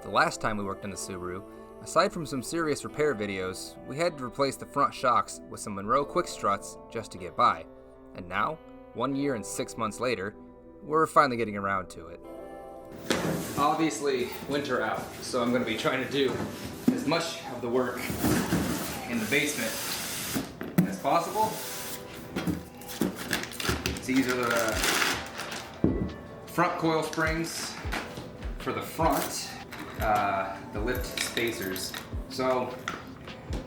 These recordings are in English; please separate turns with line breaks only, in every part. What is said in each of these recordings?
The last time we worked on the Subaru, aside from some serious repair videos, we had to replace the front shocks with some Monroe quick struts just to get by. And now, 1 year and 6 months later, we're finally getting around to it. Obviously, winter out, so I'm going to be trying to do as much of the work in the basement as possible. These are the front coil springs for the front, the lift spacers. So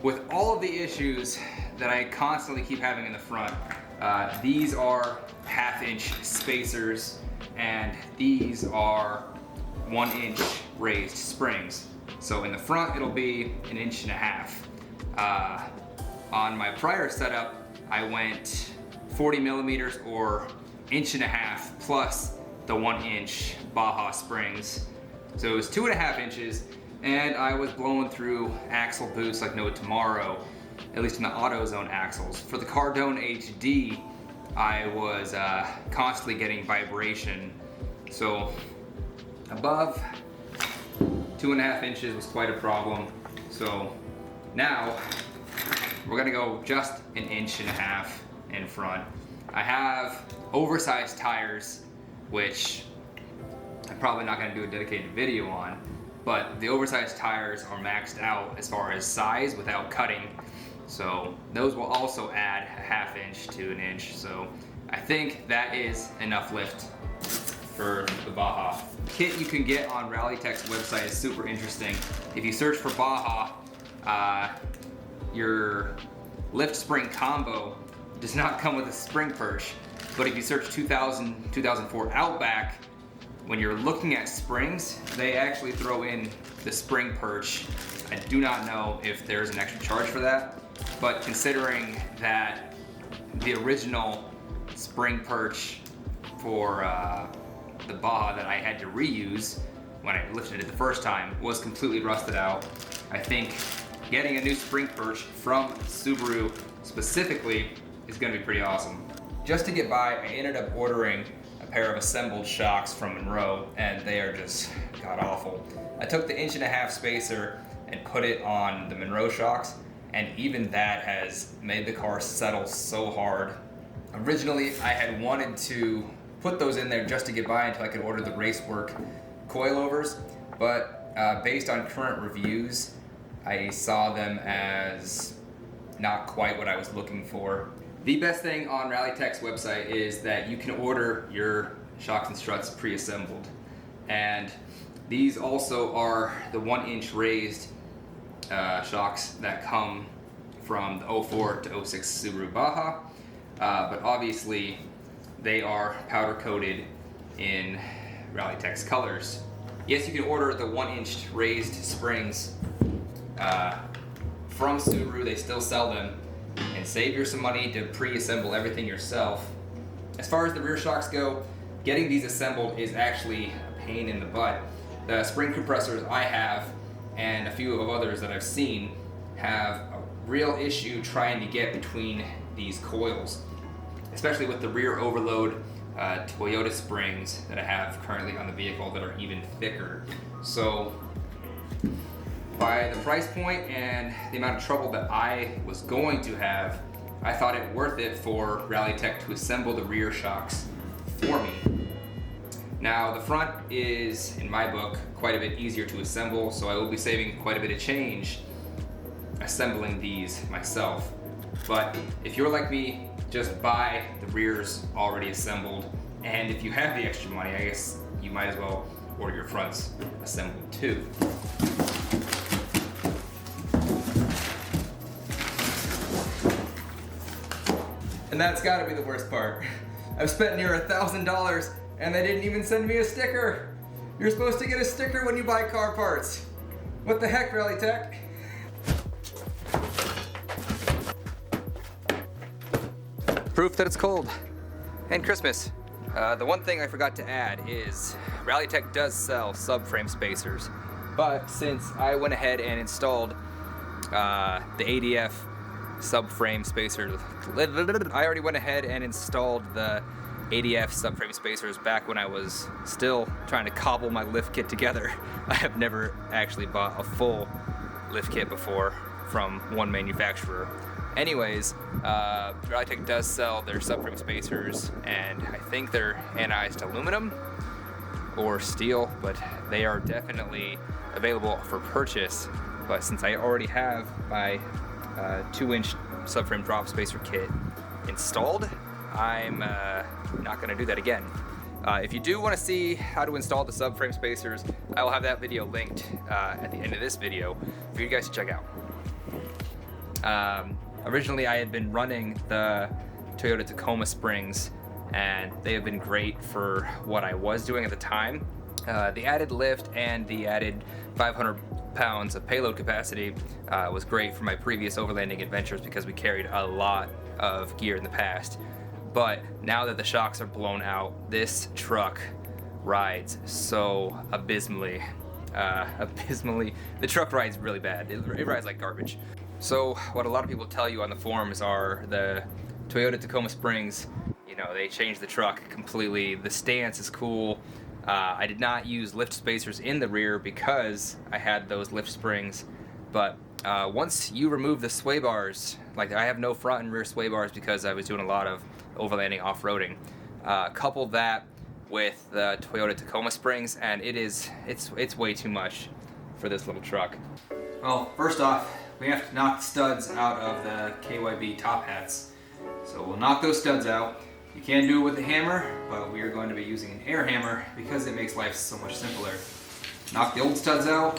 with all of the issues that I constantly keep having in the front, these are 1/2 inch spacers and these are 1 inch raised springs. So in the front it'll be 1.5 inches. On my prior setup I went 40 millimeters or 1.5 inches plus the 1 inch Baja springs. So it was 2.5 inches, and I was blowing through axle boots like no tomorrow, at least in the AutoZone axles. For the Cardone HD, I was constantly getting vibration. So above 2.5 inches was quite a problem. So now we're gonna go just 1.5 inches in front. I have oversized tires, which I'm probably not gonna do a dedicated video on, but the oversized tires are maxed out as far as size without cutting. So those will also add 1/2 inch to 1 inch. So I think that is enough lift for the Baja. The kit you can get on RalliTEK's website is super interesting. If you search for Baja, your lift spring combo does not come with a spring perch. But if you search 2004 Outback, when you're looking at springs, they actually throw in the spring perch. I do not know if there's an extra charge for that, but considering that the original spring perch for the Baja that I had to reuse when I lifted it the first time was completely rusted out, I think getting a new spring perch from Subaru specifically is gonna be pretty awesome. Just to get by, I ended up ordering a pair of assembled shocks from Monroe, and they are just god-awful. I took the 1.5 inch spacer and put it on the Monroe shocks, and even that has made the car settle so hard. Originally, I had wanted to put those in there just to get by until I could order the Racework coilovers, but based on current reviews, I saw them as not quite what I was looking for. The best thing on RalliTEK's website is that you can order your shocks and struts pre-assembled. And these also are the 1 inch raised shocks that come from the 04 to 06 Subaru Baja. But obviously they are powder coated in RalliTEK's colors. Yes, you can order the 1 inch raised springs from Subaru, they still sell them, and save you some money to pre-assemble everything yourself. As far as the rear shocks go, getting these assembled is actually a pain in the butt. The spring compressors I have, and a few of others that I've seen, have a real issue trying to get between these coils, especially with the rear overload Toyota springs that I have currently on the vehicle that are even thicker. So by the price point and the amount of trouble that I was going to have, I thought it worth it for RalliTEK to assemble the rear shocks for me. Now the front is, in my book, quite a bit easier to assemble, so I will be saving quite a bit of change assembling these myself. But if you're like me, just buy the rears already assembled, and if you have the extra money, I guess you might as well order your fronts assembled too. And that's gotta be the worst part. I've spent near $1,000 and they didn't even send me a sticker. You're supposed to get a sticker when you buy car parts. What the heck, RalliTEK? Proof that it's cold. And Christmas. The one thing I forgot to add is RalliTEK does sell subframe spacers. But since I went ahead and installed the ADF subframe spacer, I already went ahead and installed the ADF subframe spacers back when I was still trying to cobble my lift kit together. I have never actually bought a full lift kit before from one manufacturer. Anyways, RalliTEK does sell their subframe spacers, and I think they're anodized aluminum or steel, but they are definitely available for purchase. But since I already have my 2-inch subframe drop spacer kit installed, I'm not going to do that again. If you do want to see how to install the subframe spacers, I will have that video linked at the end of this video for you guys to check out. Originally, I had been running the Toyota Tacoma springs, and they have been great for what I was doing at the time. The added lift and the added 500 pounds of payload capacity was great for my previous overlanding adventures because we carried a lot of gear in the past. But now that the shocks are blown out, this truck rides so abysmally. The truck rides really bad. It rides like garbage. So what a lot of people tell you on the forums are the Toyota Tacoma springs, you know, they changed the truck completely. The stance is cool. I did not use lift spacers in the rear because I had those lift springs, but once you remove the sway bars, like I have no front and rear sway bars because I was doing a lot of overlanding off-roading, couple that with the Toyota Tacoma springs, and it's way too much for this little truck. Well, first off, we have to knock the studs out of the KYB top hats. So we'll knock those studs out. You can do it with a hammer, but we are going to be using an air hammer because it makes life so much simpler. Knock the old studs out,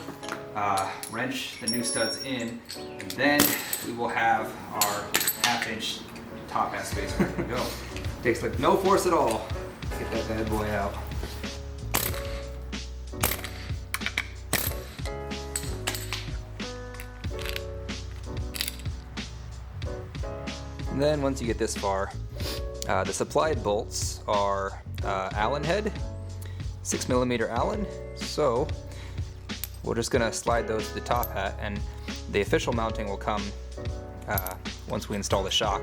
wrench the new studs in, and then we will have our 1/2-inch top hat spacer ready to go. Takes like no force at all to get that bad boy out. And then once you get this far, the supplied bolts are Allen head, 6mm Allen. So we're just gonna slide those to the top hat, and the official mounting will come once we install the shock.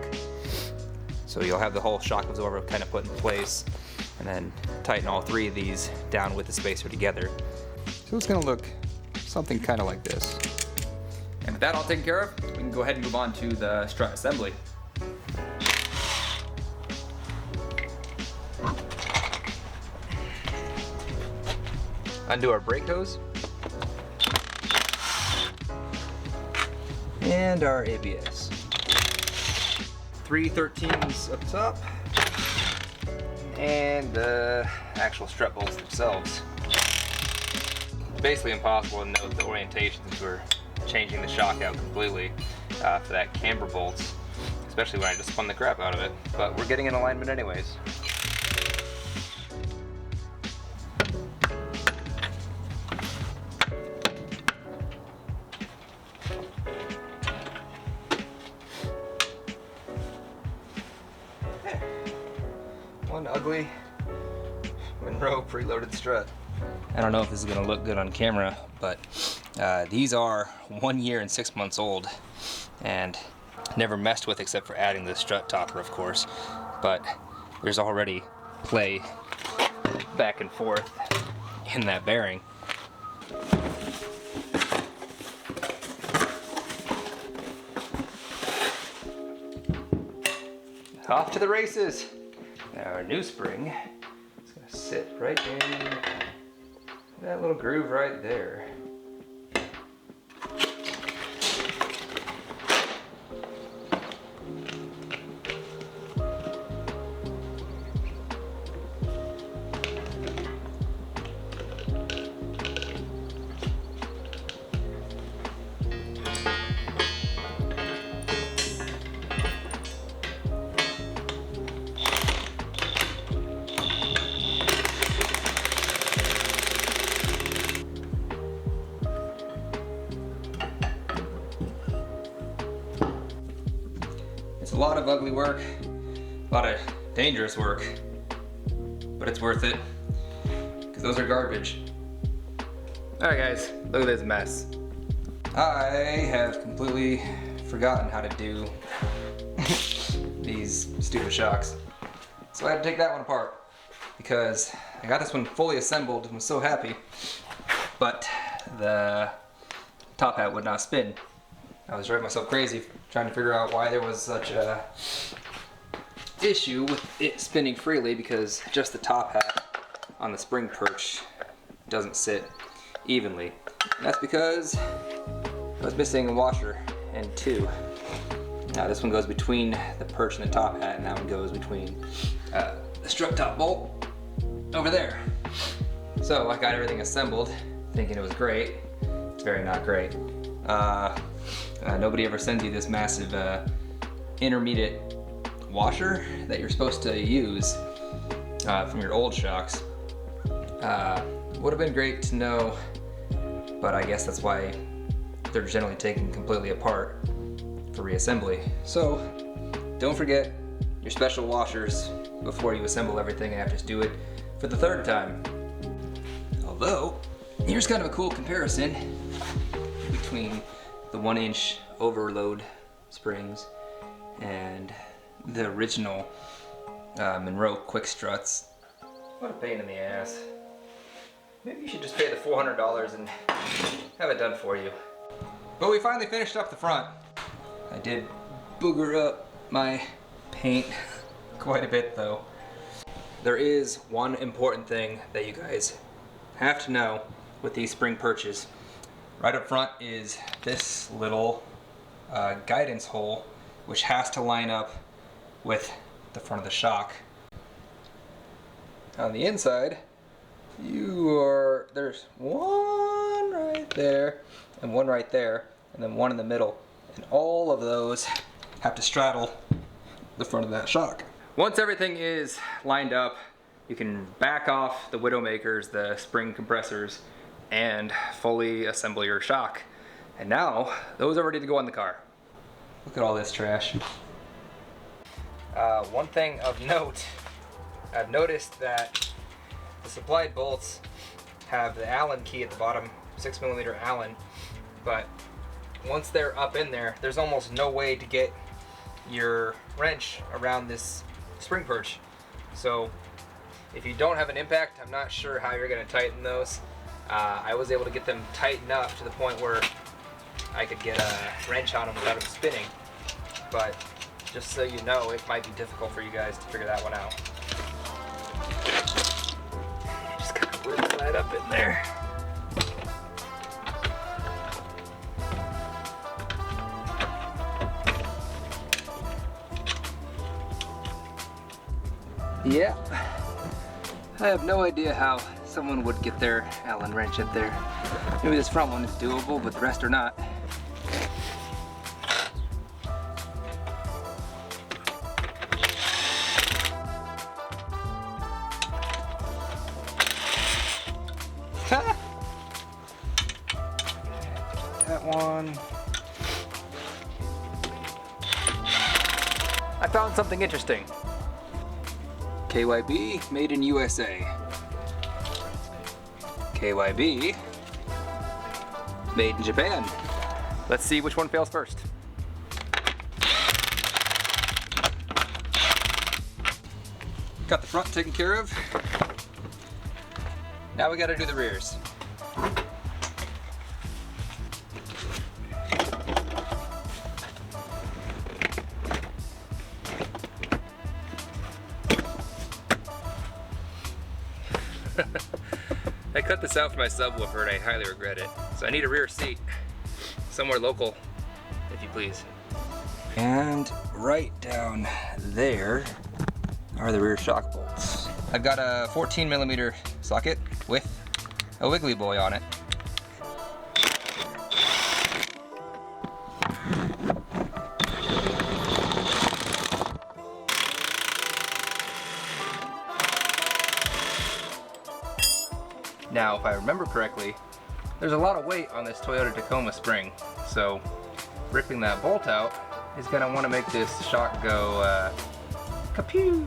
So you'll have the whole shock absorber kind of put in place, and then tighten all 3 of these down with the spacer together. So it's gonna look something kind of like this. And with that all taken care of, we can go ahead and move on to the strut assembly. Undo our brake hose and our ABS. 3/13s up top and the actual strut bolts themselves. It's basically impossible to note the orientation since we're changing the shock out completely for that camber bolts, especially when I just spun the crap out of it, but we're getting in alignment anyways. One ugly Monroe preloaded strut. I don't know if this is going to look good on camera, but these are 1 year and 6 months old and never messed with except for adding the strut topper, of course. But there's already play back and forth in that bearing. Off to the races! Now our new spring is going to sit right in that little groove right there. It's a lot of ugly work, a lot of dangerous work, but it's worth it, because those are garbage. Alright guys, look at this mess. I have completely forgotten how to do these stupid shocks. So I had to take that one apart because I got this one fully assembled and was so happy, but the top hat would not spin. I was driving myself crazy trying to figure out why there was such a issue with it spinning freely, because just the top hat on the spring perch doesn't sit evenly. And that's because I was missing a washer and two. Now this one goes between the perch and the top hat, and that one goes between the strut top bolt over there. So I got everything assembled thinking it was great. It's very not great. Nobody ever sends you this massive intermediate washer that you're supposed to use from your old shocks. Would have been great to know, but I guess that's why they're generally taken completely apart for reassembly. So don't forget your special washers before you assemble everything, and have to do it for the third time. Although, here's kind of a cool comparison between the 1-inch overload springs and the original Monroe quick struts. What a pain in the ass. Maybe you should just pay the $400 and have it done for you. But we finally finished up the front. I did booger up my paint quite a bit though. There is one important thing that you guys have to know with these spring perches. Right up front is this little guidance hole, which has to line up with the front of the shock. On the inside, there's one right there, and one right there, and then one in the middle. And all of those have to straddle the front of that shock. Once everything is lined up, you can back off the Widowmakers, the spring compressors, and fully assemble your shock. And now, those are ready to go on the car. Look at all this trash. One thing of note, I've noticed that the supplied bolts have the Allen key at the bottom, 6mm Allen, but once they're up in there, there's almost no way to get your wrench around this spring perch. So if you don't have an impact, I'm not sure how you're going to tighten those. I was able to get them tightened up to the point where I could get a wrench on them without them spinning, but just so you know, it might be difficult for you guys to figure that one out. Just kind of work that up in there. Yeah, I have no idea how someone would get their Allen wrench in there. Maybe this front one is doable, but the rest are not. That one. I found something interesting. KYB, made in USA. KYB, made in Japan. Let's see which one fails first. Got the front taken care of. Now we gotta do the rears. I cut this out for my subwoofer and I highly regret it. So I need a rear seat. Somewhere local, if you please. And right down there are the rear shock bolts. I've got a 14mm socket with a wiggly boy on it. Now, if I remember correctly, there's a lot of weight on this Toyota Tacoma spring, so ripping that bolt out is going to want to make this shock go kapoo.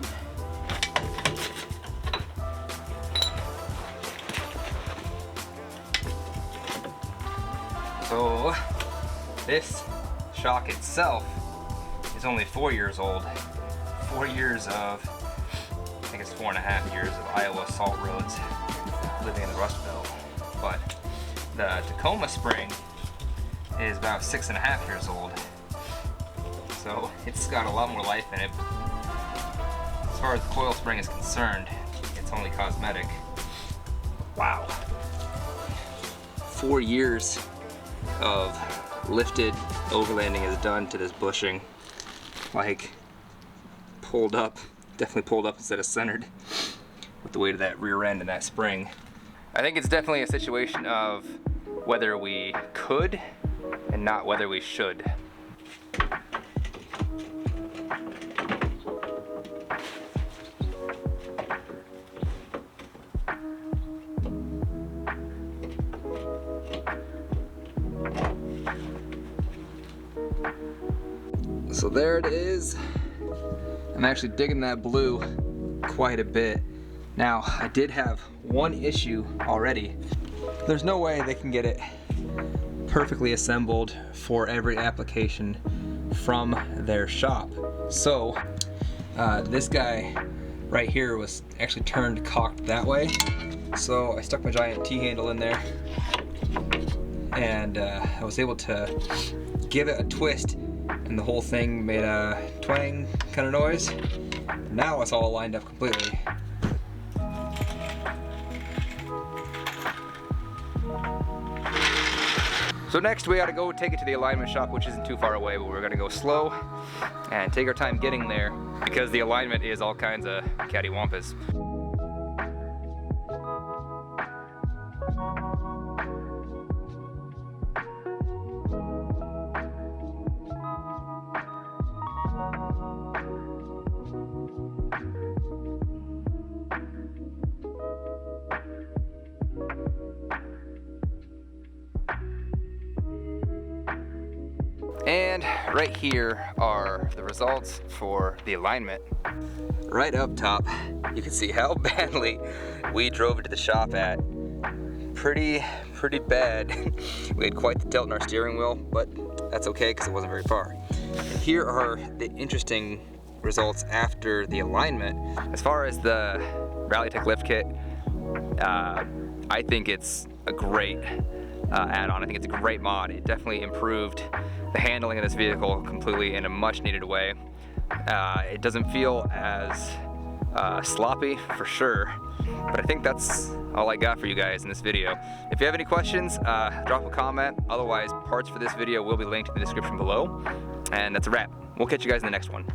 So this shock itself is only 4 years old. 4 years of almost 4.5 years of Iowa salt roads living in the Rust Belt. But the Tacoma spring is about 6.5 years old. So it's got a lot more life in it. As far as the coil spring is concerned, it's only cosmetic. Wow. 4 years of lifted overlanding is done to this bushing. Like, pulled up, definitely pulled up instead of centered with the weight of that rear end and that spring. I think it's definitely a situation of whether we could and not whether we should. So there it is. I'm actually digging that blue quite a bit. Now, I did have one issue already. There's no way they can get it perfectly assembled for every application from their shop. So this guy right here was actually turned cocked that way. So I stuck my giant T-handle in there and I was able to give it a twist, and the whole thing made a twang kind of noise. Now it's all lined up completely. So next we gotta go take it to the alignment shop, which isn't too far away, but we're gonna go slow and take our time getting there because the alignment is all kinds of cattywampus. And right here are the results for the alignment. Right up top, you can see how badly we drove it to the shop at. Pretty bad. We had quite the tilt in our steering wheel, but that's okay because it wasn't very far. And here are the interesting results after the alignment. As far as the RalliTEK lift kit, I think it's a great add-on. I think it's a great mod. It definitely improved the handling of this vehicle completely in a much needed way. It doesn't feel as sloppy for sure, but I think that's all I got for you guys in this video. If you have any questions, drop a comment. Otherwise, parts for this video will be linked in the description below. And that's a wrap. We'll catch you guys in the next one.